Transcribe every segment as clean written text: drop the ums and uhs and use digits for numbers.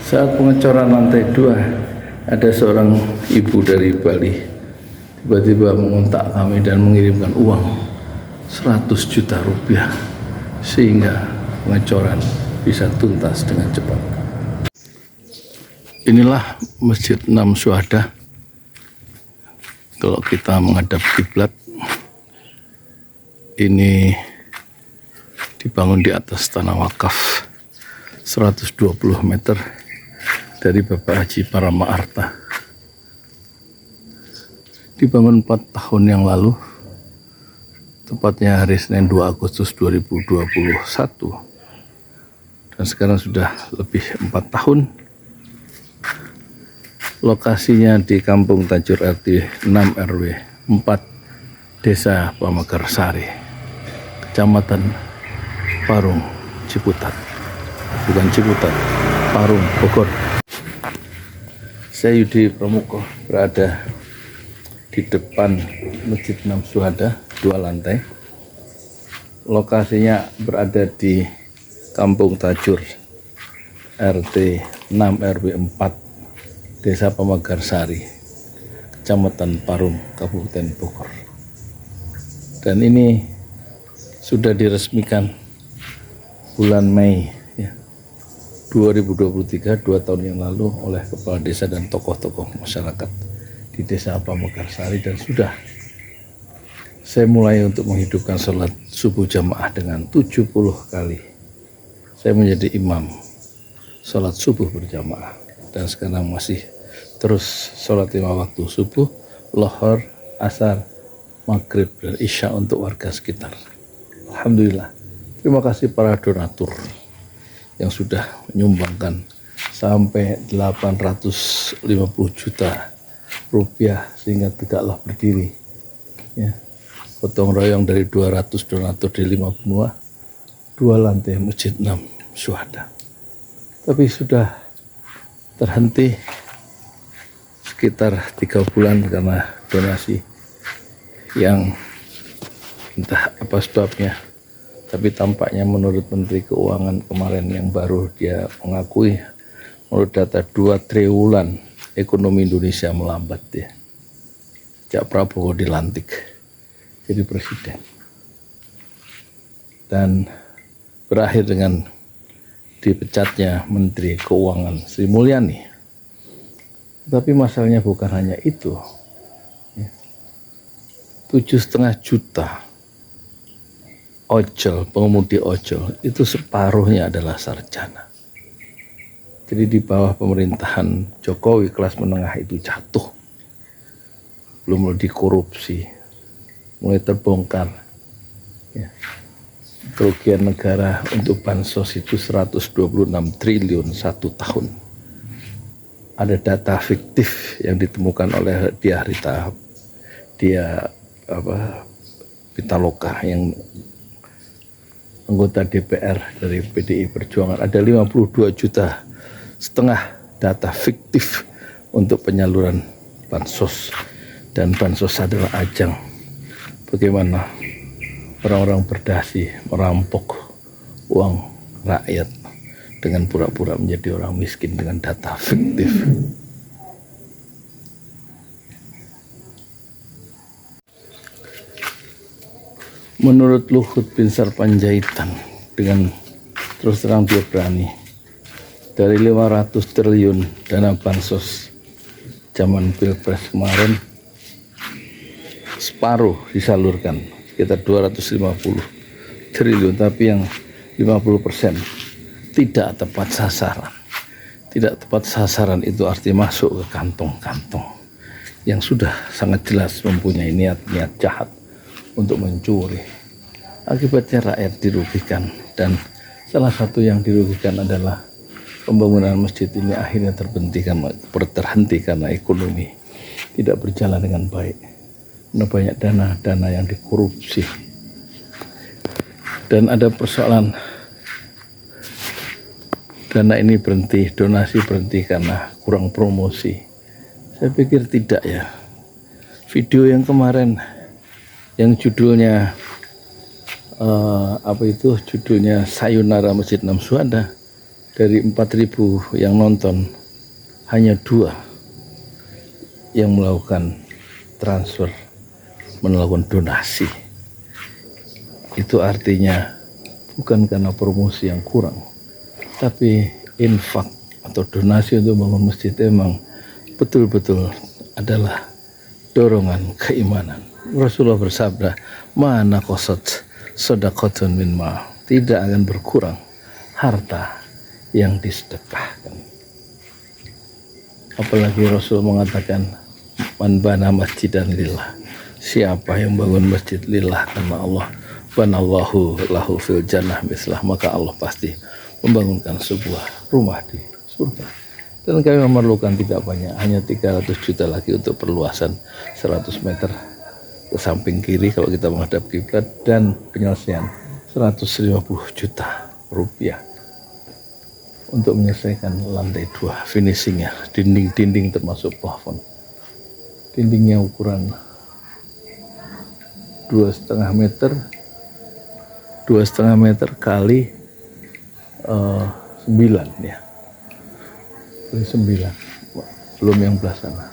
Saat pengecoran lantai 2, ada seorang ibu dari Bali tiba-tiba mengontak kami dan mengirimkan uang 100 juta rupiah sehingga pengecoran bisa tuntas dengan cepat. Inilah Masjid 6 Syuhada. Kalau kita menghadap kiblat, ini dibangun di atas tanah wakaf 120 meter dari Bapak Haji Parama Arta. Dibangun 4 tahun yang lalu, tepatnya hari Senin 2 Agustus 2021, dan sekarang sudah lebih 4 tahun. Lokasinya di Kampung Tajur RT 6 RW 4 Desa Pamekarsari, Kecamatan Parung, Ciputat. Bukan Ciputat, Parung, Bogor. Saya Yudi Pramuko berada di depan Masjid 6 Syuhada, 2 lantai. Lokasinya berada di Kampung Tajur RT 6 RW 4 Desa Pamekarsari, Kecamatan Parung, Kabupaten Bogor. Dan ini sudah diresmikan bulan Mei 2023, 2 tahun yang lalu, oleh kepala desa dan tokoh-tokoh masyarakat di Desa Pamekarsari, dan sudah saya mulai untuk menghidupkan sholat subuh jamaah dengan 70 kali. Saya menjadi imam sholat subuh berjamaah, dan sekarang masih terus sholat 5 waktu: subuh, lohor, asar, maghrib, dan isya untuk warga sekitar. Alhamdulillah, terima kasih para donatur yang sudah menyumbangkan sampai 850 juta rupiah sehingga tegaklah berdiri ya, gotong royong dari 200 donatur di 5 benua, 2 lantai Masjid 6 Syuhada. Tapi sudah terhenti sekitar 3 bulan karena donasi yang entah apa sebabnya. Tapi tampaknya menurut Menteri Keuangan kemarin yang baru, dia mengakui menurut data 2 triwulan ekonomi Indonesia melambat ya, sejak Prabowo dilantik jadi presiden, dan berakhir dengan dipecatnya Menteri Keuangan Sri Mulyani. Tapi masalahnya bukan hanya itu ya. 7,5 juta ojol, pengemudi ojol itu separuhnya adalah sarjana. Jadi di bawah pemerintahan Jokowi kelas menengah itu jatuh, belum dikorupsi, mulai terbongkar ya. Kerugian negara untuk bansos itu 126 triliun 1 tahun. Ada data fiktif yang ditemukan oleh dia Pitaloka, yang anggota DPR dari PDI Perjuangan. Ada 52,5 juta data fiktif untuk penyaluran bansos, dan bansos adalah ajang bagaimana orang-orang berdasi merampok uang rakyat dengan pura-pura menjadi orang miskin dengan data fiktif. Menurut Luhut Binsar Panjaitan, dengan terus terang dia berani, dari 500 triliun dana bansos zaman Pilpres kemarin, separuh disalurkan, sekitar 250 triliun, tapi yang 50% tidak tepat sasaran. Tidak tepat sasaran itu artinya masuk ke kantong-kantong yang sudah sangat jelas mempunyai niat-niat jahat untuk mencuri. Akibatnya rakyat dirugikan, dan salah satu yang dirugikan adalah pembangunan masjid ini akhirnya terhenti karena ekonomi tidak berjalan dengan baik. Karena banyak dana yang dikorupsi, dan ada persoalan dana ini berhenti, donasi berhenti karena kurang promosi. Saya pikir tidak ya. Video yang kemarin yang judulnya judulnya Sayonara Masjid 6 Syuhada, dari 4.000 yang nonton hanya 2 yang melakukan transfer, melakukan donasi. Itu artinya bukan karena promosi yang kurang, tapi infak atau donasi untuk bangun masjid memang betul-betul adalah dorongan keimanan. Rasulullah bersabda, "Mana qasat shadaqatun min ma", tidak akan berkurang harta yang disedekahkan. Apalagi Rasul mengatakan, "Man bana masjidan lillah", siapa yang bangun masjid lillah karena Allah, banallahu lahu fil jannah mislah, maka Allah pasti membangunkan sebuah rumah di surga. Dan kami memerlukan tidak banyak, hanya 300 juta lagi untuk perluasan 100 meter ke samping kiri kalau kita menghadap kiblat, dan penyelesaian 150 juta rupiah untuk menyelesaikan lantai 2, finishingnya, dinding-dinding termasuk plafon. Dindingnya ukuran 2,5 meter kali 9 ya. Kali 9, belum yang belah sana.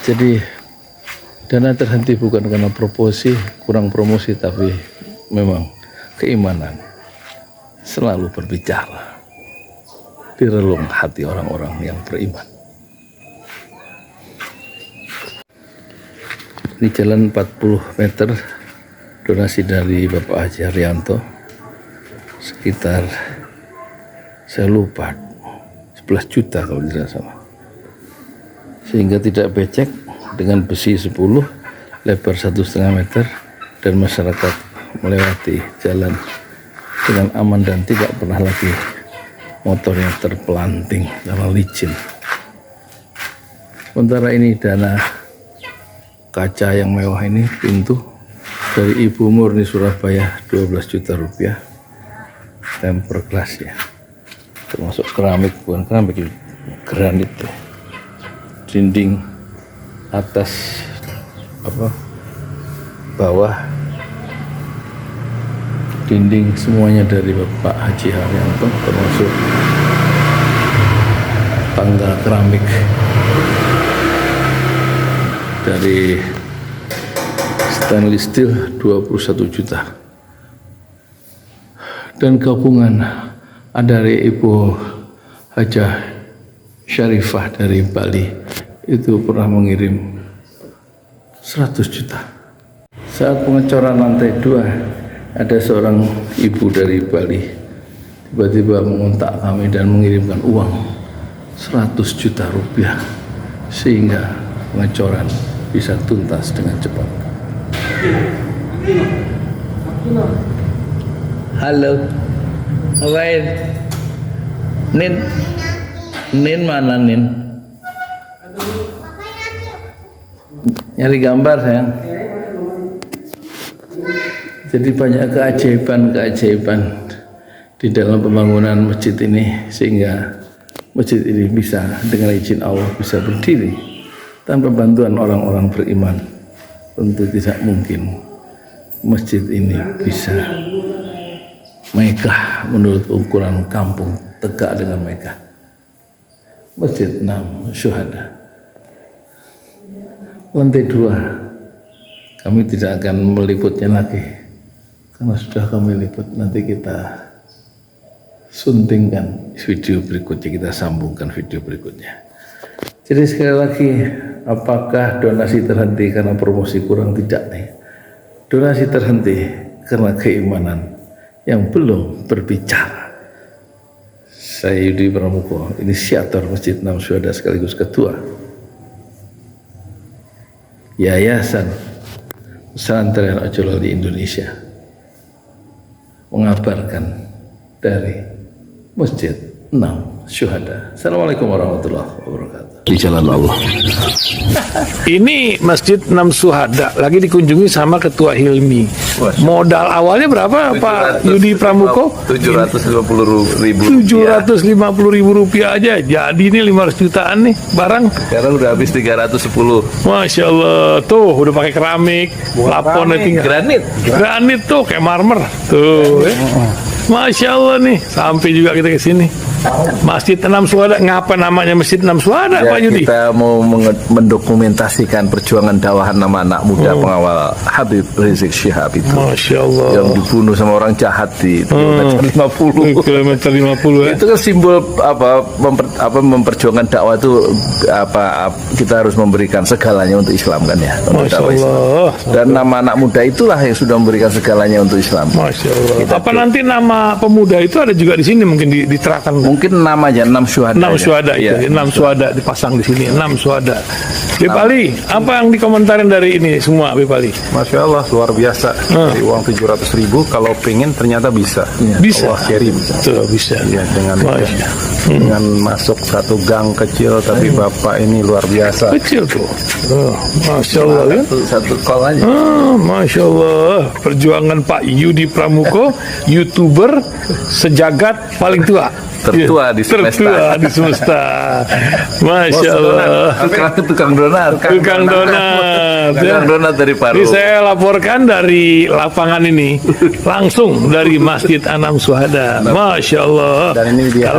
Jadi dana terhenti bukan karena kurang promosi, tapi memang keimanan selalu berbicara di relung hati orang-orang yang beriman. Ini jalan 40 meter donasi dari Bapak Haji Haryanto, sekitar saya lupa 11 juta kalau tidak salah, sehingga tidak becek, dengan besi 10, lebar 1,5 meter, dan masyarakat melewati jalan dengan aman dan tidak pernah lagi motornya terpelanting karena licin. Sementara ini dana kaca yang mewah ini, pintu dari Ibu Murni Surabaya, 12 juta rupiah, temper glass ya, termasuk keramik, bukan keramik, granit ya. Dinding atas bawah, dinding semuanya dari Bapak Haji Haryanto, termasuk tangga keramik dari stainless steel 21 juta. Dan gabungan dari Ibu Hajah Syarifah dari Bali itu pernah mengirim 100 juta. Saat pengecoran lantai 2, ada seorang ibu dari Bali tiba-tiba mengontak kami dan mengirimkan uang 100 juta rupiah sehingga pengecoran bisa tuntas dengan cepat. Halo, ngapain? Nin mana Nin? Nyari gambar sayang. Jadi banyak keajaiban di dalam pembangunan masjid ini, sehingga masjid ini bisa dengan izin Allah bisa berdiri. Tanpa bantuan orang-orang beriman, tentu tidak mungkin masjid ini bisa megah menurut ukuran kampung, tegak dengan megah. Masjid 6 Syuhada, lantai 2, kami tidak akan meliputnya lagi karena sudah kami liput. Nanti kita suntingkan video berikutnya, kita sambungkan video berikutnya. Jadi sekali lagi, apakah donasi terhenti karena promosi kurang? Tidak nih. Donasi terhenti karena keimanan yang belum berbicara. Saya Yudi Pramuko, inisiator Masjid 6 Syuhada sekaligus ketua Yayasan Pesantren Ojol di Indonesia, mengabarkan dari Masjid 6 Syuhada. Assalamualaikum warahmatullahi wabarakatuh. Di jalan Allah. Ini Masjid 6 Syuhada lagi dikunjungi sama Ketua Hilmi. Modal awalnya berapa Pak Yudi Pramuko? 750.000 rupiah aja. Jadi ini 500 jutaan nih barang. Sekarang udah habis 310. Masya Allah, tuh udah pakai keramik, plafonnya tinggal Granit tuh kayak marmer tuh. Masya Allah nih, sampai juga kita ke sini. Masjid Enam Syuhada, ngapa namanya Masjid Enam Syuhada, Ya, Pak Yudi? kita mau mendokumentasikan perjuangan dakwah nama anak muda pengawal Habib Rizik Syihab itu Masya Allah. yang dibunuh sama orang jahat di kilometer 50. Kilometer 50 ya. Itu kan simbol memperjuangkan dakwah itu kita harus memberikan segalanya untuk Islam kan ya. Untuk Masya dakwah Islam. Allah. Dan nama anak muda itulah yang sudah memberikan segalanya untuk Islam. Masya Allah. Kita Apa nanti nama pemuda itu ada juga di sini mungkin diterangkan? Mungkin namanya 6 syuhada. 6 syuhada itu, Ya. 6 syuhada dipasang di sini, 6 syuhada. Bip Ali, apa yang dikomentarin dari ini semua, Bip Ali? Masya Allah, luar biasa. Dari uang 700.000 kalau pengen ternyata bisa. Bisa. Allah kirim. Tuh, bisa. Ya, Masya. dengan masuk satu gang kecil, tapi Bapak ini luar biasa. Kecil tuh. Masya Allah kan? Satu call aja. Masya Allah, perjuangan Pak Yudi Pramuko, YouTuber sejagat paling tua. Tertua di semesta. Tertua di semesta. Masya Allah. Tukang donat. Tukang donat. Tukang donat dari Paru. Ini saya laporkan dari lapangan ini, langsung dari Masjid Anam Syuhada. Masya Allah. Dan ini dia.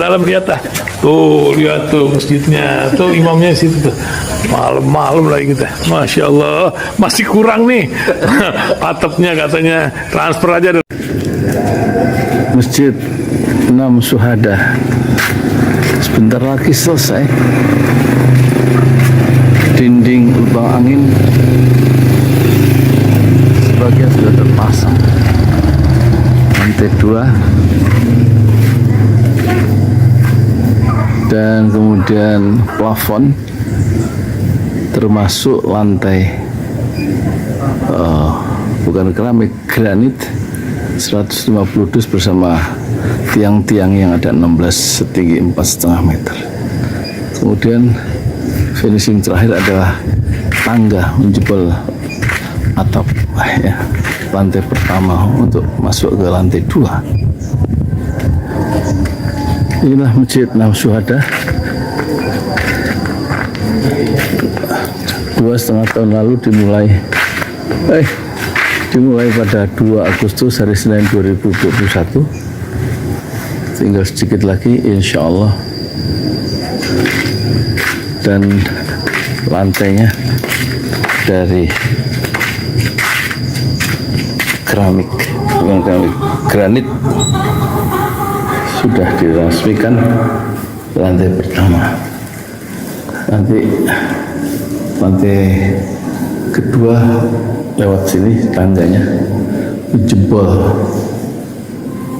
Dalam lihat ah. Tuh lihat tuh masjidnya, tuh imamnya situ tuh. Malam-malam lagi kita. Masya Allah, masih kurang nih. Atapnya katanya transfer aja. Masjid Enam Syuhada sebentar lagi selesai. Dinding lubang angin sebagian sudah terpasang, lantai 2 dan kemudian plafon termasuk lantai bukan keramik, granit 150 dus bersama tiang-tiang yang ada 16 setinggi 4,5 meter. Kemudian finishing terakhir adalah tangga menjebol atap ya, lantai pertama untuk masuk ke lantai 2. Inilah Masjid Enam Syuhada. 2,5 tahun lalu dimulai pada 2 Agustus hari Senin 2021. Tinggal sedikit lagi insya Allah, dan lantainya dari keramik, bukan keramik, granit sudah diresmikan lantai pertama. Nanti lantai kedua lewat sini tangganya menjebol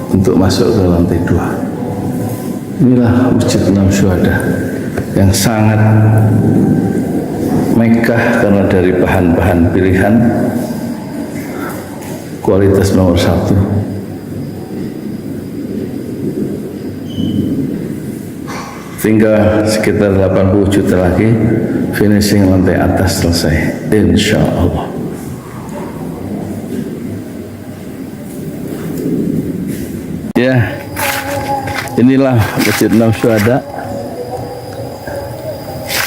untuk masuk ke lantai 2. Inilah Masjid Enam Syuhada yang sangat megah karena dari bahan-bahan pilihan, kualitas nomor 1. Tinggal sekitar 80 juta lagi finishing lantai atas selesai, insya Allah. Ya, inilah Masjid Enam Syuhada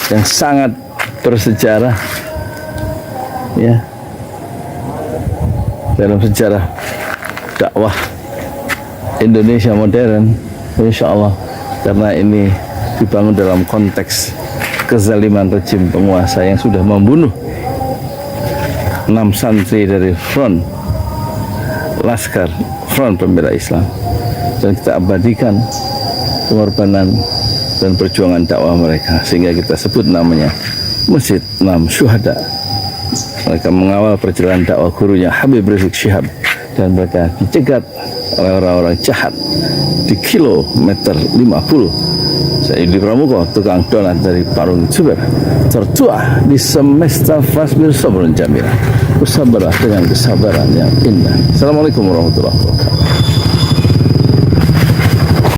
yang sangat bersejarah ya dalam sejarah dakwah Indonesia modern, insya Allah, karena ini dibangun dalam konteks kezaliman rejim penguasa yang sudah membunuh 6 santri dari front pembela Islam, dan kita abadikan pengorbanan dan perjuangan dakwah mereka, sehingga kita sebut namanya Masjid Enam Syuhada. Mereka mengawal perjalanan dakwah gurunya Habib Rizik Syihab, dan mereka dicegat oleh orang-orang jahat di kilometer 50. Saya Yudi Pramuko, tukang donat dari Parung Juber, tertua di semesta Fasbir Sabrun Jamila. Bersabarlah dengan kesabaran yang indah. Assalamualaikum warahmatullahi wabarakatuh.